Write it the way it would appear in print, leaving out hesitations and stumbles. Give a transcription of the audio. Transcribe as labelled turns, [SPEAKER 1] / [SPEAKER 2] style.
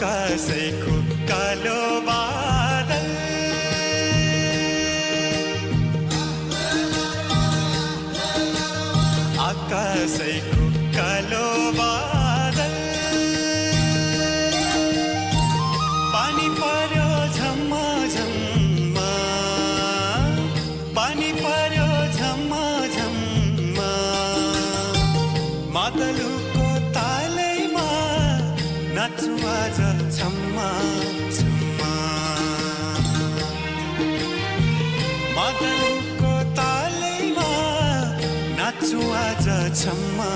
[SPEAKER 1] आकाशैको कालो बादल आकाशैको कालो बादल पानी पर्यो झम्मा झम्मा पानी पर्यो झम्मा झम्मा मादलुको तालैमा नाच्छु आज छम्मा छम्मा मादलुको तालैमा नाच्छु आज छम्मा